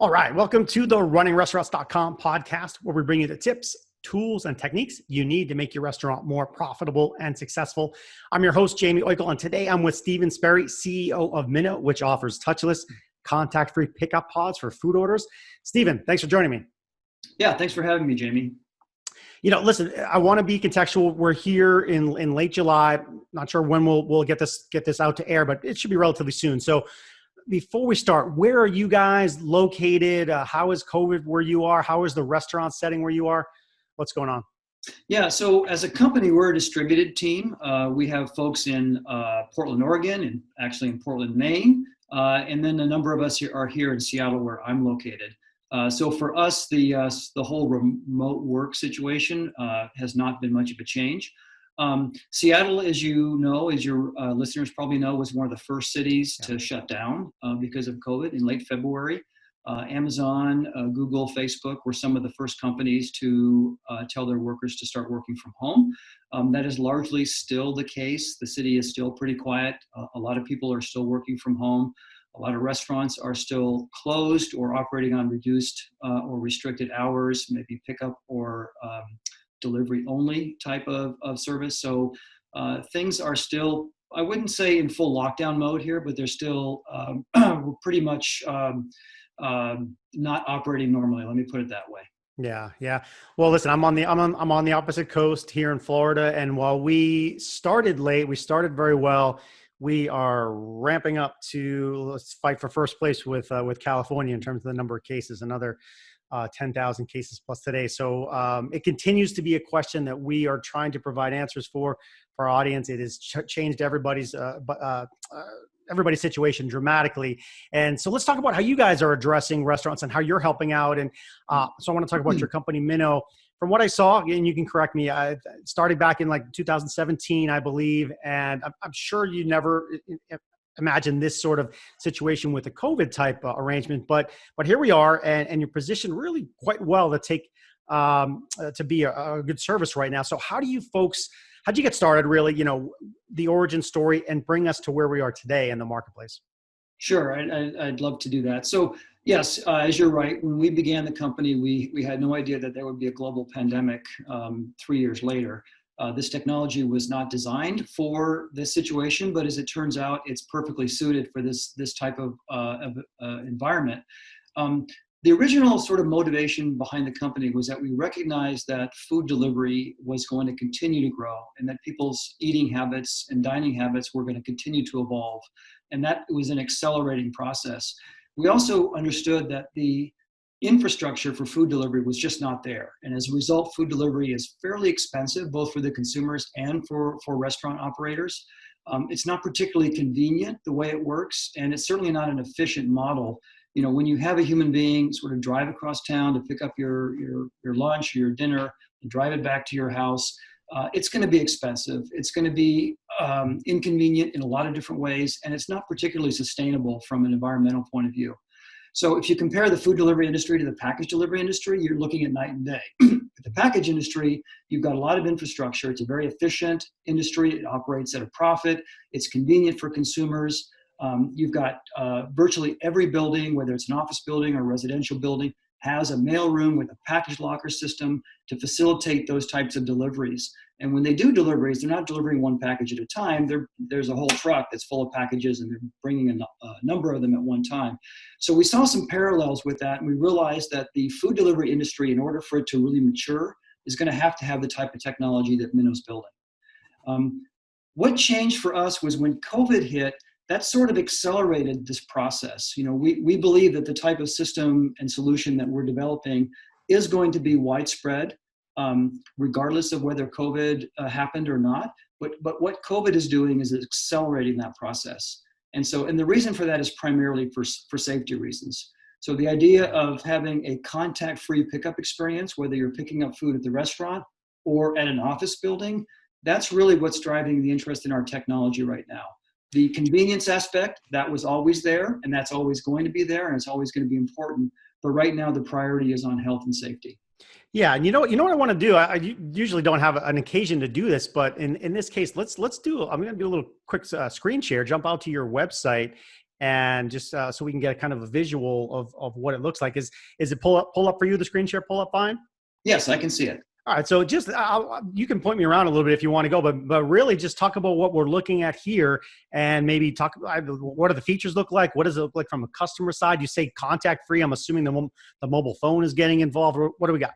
All right, welcome to the runningrestaurants.com podcast, where we bring you the tips, tools, and techniques you need to make your restaurant more profitable and successful. I'm your host, Jamie Oikel, and today I'm with Stephen Sperry, CEO of Minnow, which offers touchless, contact-free pickup pods for food orders. Stephen, thanks for joining me. Yeah, thanks for having me, Jamie. Listen, I want to be contextual. We're here in late July. Not sure when we'll get this out to air, but it should be relatively soon. So before we start, where are you guys located? How is COVID where you are? How is the restaurant setting where you are? What's going on? Yeah, so as a company, we're a distributed team. We have folks in Portland, Oregon, and actually in Portland, Maine. And then a number of us are here in Seattle, where I'm located. So for us, the whole remote work situation has not been much of a change. Seattle, as you know, as your listeners probably know, was one of the first cities to shut down because of COVID in late February. Amazon, Google, Facebook were some of the first companies to tell their workers to start working from home. That is largely still the case. The city is still pretty quiet. A lot of people are still working from home. A lot of restaurants are still closed or operating on reduced or restricted hours, maybe pickup or delivery only type of service. So things are still, I wouldn't say in full lockdown mode here, but they're still we're pretty much not operating normally. Let me put it that way. Yeah. Well, listen, I'm on the opposite coast here in Florida, and while we started late, we started very well. We are ramping up to let's fight for first place with California in terms of the number of cases. Another 10,000 cases plus today. So it continues to be a question that we are trying to provide answers for our audience. It has changed everybody's situation dramatically. And so let's talk about how you guys are addressing restaurants and how you're helping out. And so I want to talk about your company, Minnow. From what I saw, and you can correct me, I started back in like 2017, I believe. And I'm sure you never imagine this sort of situation with a COVID type arrangement, but here we are, and you're positioned really quite well to take to be a good service right now. So how'd you get started, really, the origin story, and bring us to where we are today in the marketplace? Sure, I'd love to do that. So yes, as you're right, when we began the company, we had no idea that there would be a global pandemic 3 years later. This technology was not designed for this situation, but as it turns out, it's perfectly suited for this type of environment. The original sort of motivation behind the company was that we recognized that food delivery was going to continue to grow, and that people's eating habits and dining habits were going to continue to evolve, and that was an accelerating process. We also understood that the infrastructure for food delivery was just not there. And as a result, food delivery is fairly expensive, both for the consumers and for restaurant operators. It's not particularly convenient the way it works, and it's certainly not an efficient model. When you have a human being sort of drive across town to pick up your lunch or your dinner and drive it back to your house, it's going to be expensive. It's going to be inconvenient in a lot of different ways, and it's not particularly sustainable from an environmental point of view. So if you compare the food delivery industry to the package delivery industry, you're looking at night and day. The package industry, you've got a lot of infrastructure. It's a very efficient industry. It operates at a profit. It's convenient for consumers. You've got virtually every building, whether it's an office building or a residential building, has a mail room with a package locker system to facilitate those types of deliveries. And when they do deliveries, they're not delivering one package at a time. There's a whole truck that's full of packages, and they're bringing a number of them at one time. So we saw some parallels with that, and we realized that the food delivery industry, in order for it to really mature, is going to have the type of technology that Minnow's building. What changed for us was when COVID hit, that sort of accelerated this process. We believe that the type of system and solution that we're developing is going to be widespread, regardless of whether COVID happened or not. But what COVID is doing is accelerating that process. And the reason for that is primarily for safety reasons. So the idea of having a contact-free pickup experience, whether you're picking up food at the restaurant or at an office building, that's really what's driving the interest in our technology right now. The convenience aspect, that was always there, and that's always going to be there, and it's always going to be important. But right now, the priority is on health and safety. Yeah, and you know what I want to do? I usually don't have an occasion to do this, but in this case, let's do. I'm going to do a little quick screen share. Jump out to your website, and just so we can get a kind of a visual of what it looks like. Is it pull up for you? The screen share pull up fine? Yes, I can see it. All right, so just you can point me around a little bit if you want to go, but really just talk about what we're looking at here, and maybe talk about what do the features look like? What does it look like from a customer side? You say contact free. I'm assuming the mobile phone is getting involved. What do we got?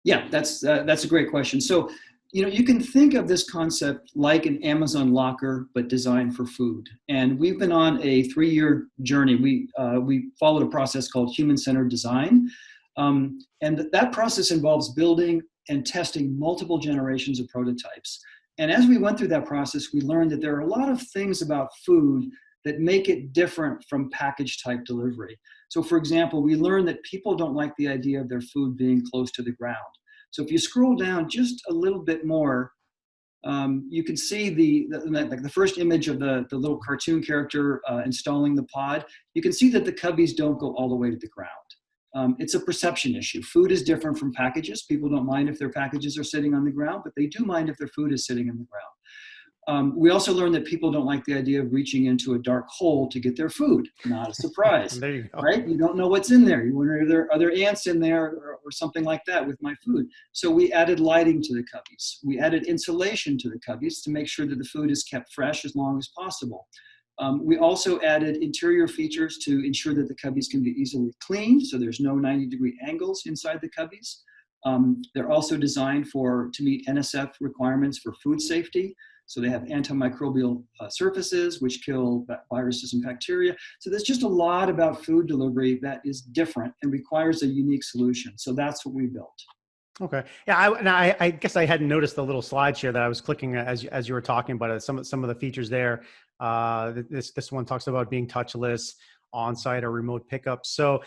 Yeah, that's a great question. So, you can think of this concept like an Amazon locker, but designed for food. And we've been on a 3-year journey. We followed a process called human-centered design, and that process involves building and testing multiple generations of prototypes. And as we went through that process, we learned that there are a lot of things about food that make it different from package type delivery. So for example, we learned that people don't like the idea of their food being close to the ground. So if you scroll down just a little bit more, you can see the first image of the little cartoon character installing the pod. You can see that the cubbies don't go all the way to the ground. It's a perception issue. Food is different from packages. People don't mind if their packages are sitting on the ground, but they do mind if their food is sitting on the ground. We also learned that people don't like the idea of reaching into a dark hole to get their food. Not a surprise, There you go. right? You don't know what's in there. You wonder, are there ants in there or something like that with my food? So we added lighting to the cubbies. We added insulation to the cubbies to make sure that the food is kept fresh as long as possible. We also added interior features to ensure that the cubbies can be easily cleaned, so there's no 90-degree angles inside the cubbies. They're also designed to meet NSF requirements for food safety. So they have antimicrobial surfaces, which kill viruses and bacteria. So there's just a lot about food delivery that is different and requires a unique solution. So that's what we built. Okay. Yeah. I guess I hadn't noticed the little slide share that I was clicking as you were talking about it. Some of the features there. This one talks about being touchless, on-site or remote pickup. So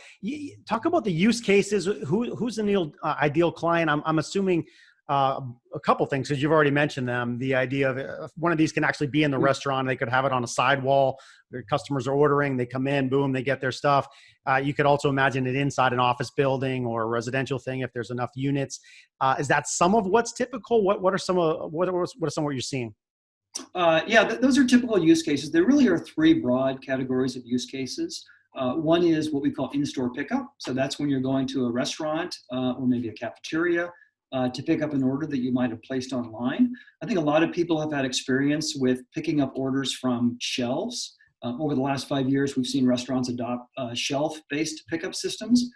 talk about the use cases. Who's the ideal client? I'm assuming a couple things, because you've already mentioned them. The idea of one of these can actually be in the restaurant. They could have it on a sidewall. Their customers are ordering, they come in, boom, they get their stuff. You could also imagine it inside an office building or a residential thing if there's enough units. Is that some of what's typical? What are some of what you're seeing? Those are typical use cases. There really are 3 broad categories of use cases. One is what we call in-store pickup. So that's when you're going to a restaurant or maybe a cafeteria to pick up an order that you might have placed online. I think a lot of people have had experience with picking up orders from shelves. Over the last 5 years, we've seen restaurants adopt shelf-based pickup systems.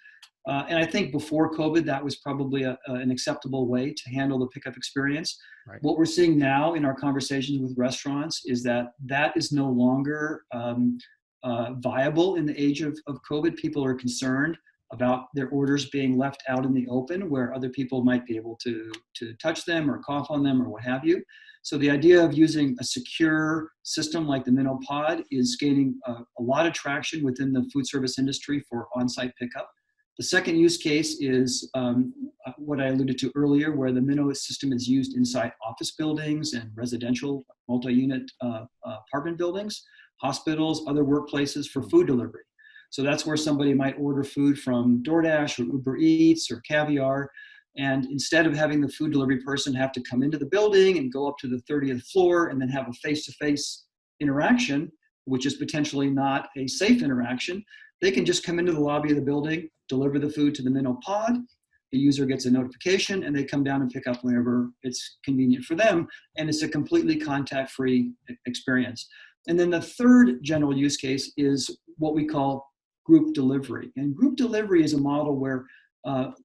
And I think before COVID, that was probably an acceptable way to handle the pickup experience. Right. What we're seeing now in our conversations with restaurants is that is no longer viable in the age of COVID. People are concerned about their orders being left out in the open where other people might be able to touch them or cough on them or what have you. So the idea of using a secure system like the Minnow Pod is gaining a lot of traction within the food service industry for on-site pickup. The second use case is what I alluded to earlier, where the Minnow system is used inside office buildings and residential multi-unit apartment buildings, hospitals, other workplaces for food delivery. So that's where somebody might order food from DoorDash or Uber Eats or Caviar. And instead of having the food delivery person have to come into the building and go up to the 30th floor and then have a face-to-face interaction, which is potentially not a safe interaction, they can just come into the lobby of the building, deliver the food to the Minnow Pod. The user gets a notification and they come down and pick up whenever it's convenient for them. And it's a completely contact-free experience. And then the third general use case is what we call group delivery. And group delivery is a model where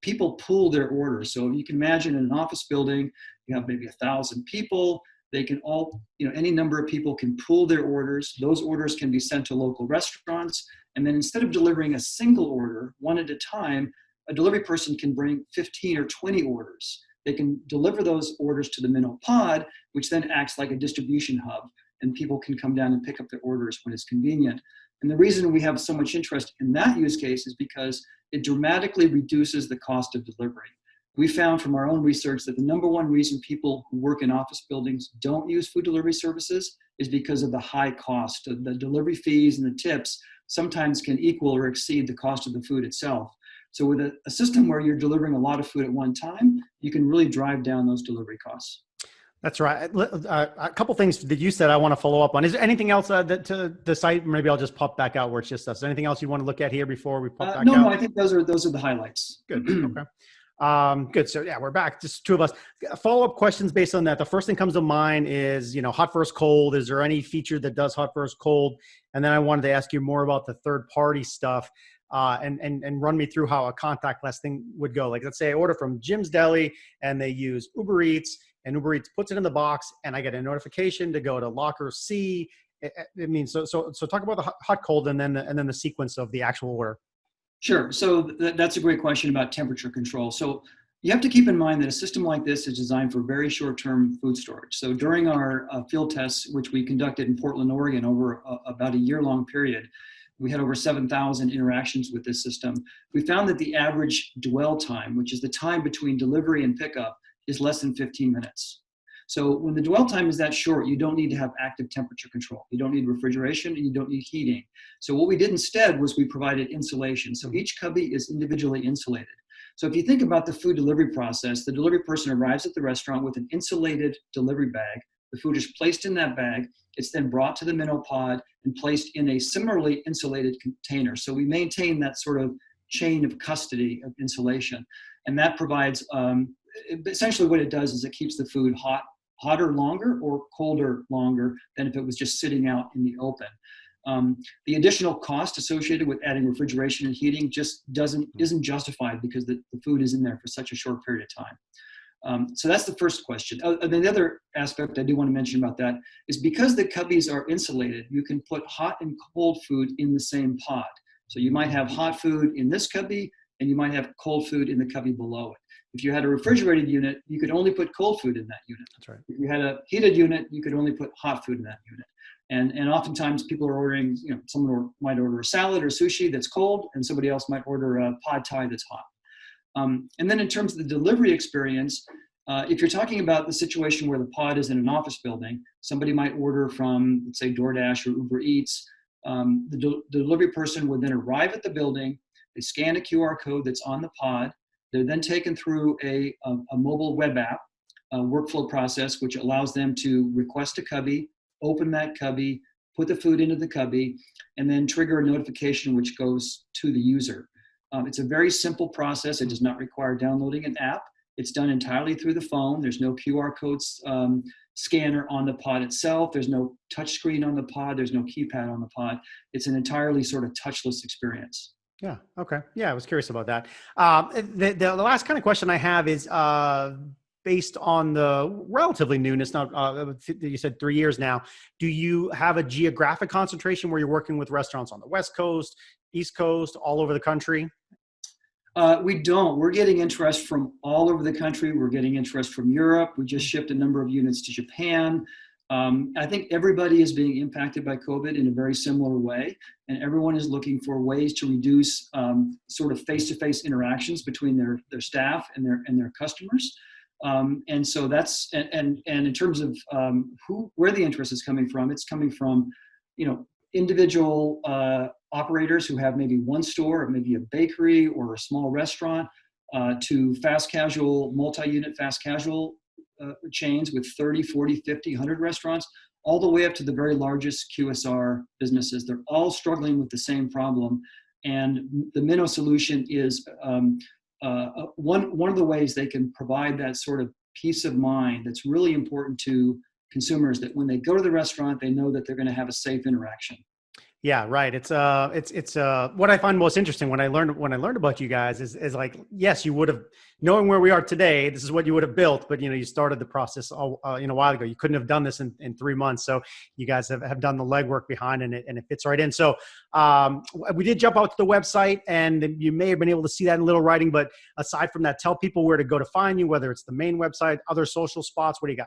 people pool their orders. So you can imagine in an office building, you have maybe 1,000 people. They can all, any number of people can pool their orders. Those orders can be sent to local restaurants. And then instead of delivering a single order, one at a time, a delivery person can bring 15 or 20 orders. They can deliver those orders to the Minnow Pod, which then acts like a distribution hub, and people can come down and pick up their orders when it's convenient. And the reason we have so much interest in that use case is because it dramatically reduces the cost of delivery. We found from our own research that the number one reason people who work in office buildings don't use food delivery services is because of the high cost. The delivery fees and the tips sometimes can equal or exceed the cost of the food itself. So with a system where you're delivering a lot of food at one time, you can really drive down those delivery costs. That's right. A couple things that you said I want to follow up on. Is there anything else that to the site? Maybe I'll just pop back out where it's just us. Anything else you want to look at here before we pop back No, out? I think those are the highlights. Good. Okay. Good. So yeah, we're back. Just two of us. Follow-up questions based on that. The first thing comes to mind is, hot versus cold. Is there any feature that does hot versus cold? And then I wanted to ask you more about the third-party stuff, and run me through how a contactless thing would go. Like, let's say I order from Jim's Deli and they use Uber Eats, and Uber Eats puts it in the box, and I get a notification to go to locker C. So talk about the hot cold, and then the sequence of the actual order. Sure. So that's a great question about temperature control. So you have to keep in mind that a system like this is designed for very short-term food storage. So during our field tests, which we conducted in Portland, Oregon, over about a year-long period, we had over 7,000 interactions with this system. We found that the average dwell time, which is the time between delivery and pickup, is less than 15 minutes. So when the dwell time is that short, you don't need to have active temperature control. You don't need refrigeration, and you don't need heating. So what we did instead was we provided insulation. So each cubby is individually insulated. So if you think about the food delivery process, the delivery person arrives at the restaurant with an insulated delivery bag. The food is placed in that bag. It's then brought to the Minnow pod and placed in a similarly insulated container. So we maintain that sort of chain of custody of insulation. And that provides, essentially what it does is it keeps the food hotter longer or colder longer than if it was just sitting out in the open. The additional cost associated with adding refrigeration and heating just isn't justified because the food is in there for such a short period of time. So that's the first question. The other aspect I do want to mention about that is because the cubbies are insulated, you can put hot and cold food in the same pod. So you might have hot food in this cubby, and you might have cold food in the cubby below it. If you had a refrigerated unit, you could only put cold food in that unit. That's right. If you had a heated unit, you could only put hot food in that unit. And oftentimes people are ordering, someone might order a salad or sushi that's cold, and somebody else might order a pad thai that's hot. And then in terms of the delivery experience, if you're talking about the situation where the pod is in an office building, somebody might order from, let's say, DoorDash or Uber Eats. The delivery person would then arrive at the building. They scan a QR code that's on the pod. They're then taken through a mobile web app workflow process, which allows them to request a cubby, open that cubby, put the food into the cubby, and then trigger a notification which goes to the user. It's a very simple process. It does not require downloading an app. It's done entirely through the phone. There's no QR codes scanner on the pod itself. There's no touch screen on the pod. There's no keypad on the pod. It's an entirely sort of touchless experience. Yeah. Okay. Yeah, I was curious about that. The last kind of question I have is based on the relatively newness. Now, you said 3 years now. Do you have a geographic concentration where you're working with restaurants on the West Coast, East Coast, all over the country? We don't. We're getting interest from all over the country. We're getting interest from Europe. We just shipped a number of units to Japan. I think everybody is being impacted by COVID in a very similar way, and everyone is looking for ways to reduce sort of face-to-face interactions between their staff and their customers. And so that's and in terms of where the interest is coming from, it's coming from individual operators who have maybe one store or maybe a bakery or a small restaurant to fast casual, multi-unit fast casual chains with 30, 40, 50, 100 restaurants, all the way up to the very largest QSR businesses. They're all struggling with the same problem. And the Minnow solution is one of the ways they can provide that sort of peace of mind that's really important to consumers, that when they go to the restaurant, they know that they're going to have a safe interaction. Yeah, right. It's what I find most interesting when I learned about you guys is like, yes, you would have, knowing where we are today, this is what you would have built, but you started the process a while ago. You couldn't have done this in 3 months. So you guys have done the legwork behind it, and it fits right in. So we did jump out to the website, and you may have been able to see that in little writing, but aside from that, tell people where to go to find you, whether it's the main website, other social spots. What do you got?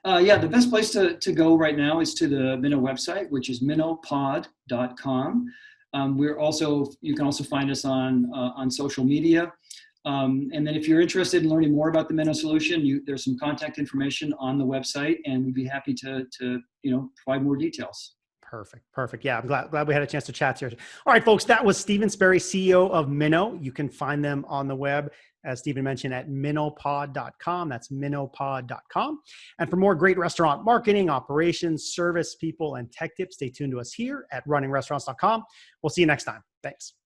The best place to go right now is to the Minnow website, which is minnowpod.com. You can also find us on social media. And then if you're interested in learning more about the Minnow solution, there's some contact information on the website, and we'd be happy to provide more details. Perfect. Perfect. Yeah, I'm glad we had a chance to chat here. All right, folks, that was Stephen Sperry, CEO of Minnow. You can find them on the web, as Stephen mentioned, at minnowpod.com. That's minnowpod.com. And for more great restaurant marketing, operations, service, people, and tech tips, stay tuned to us here at runningrestaurants.com. We'll see you next time. Thanks.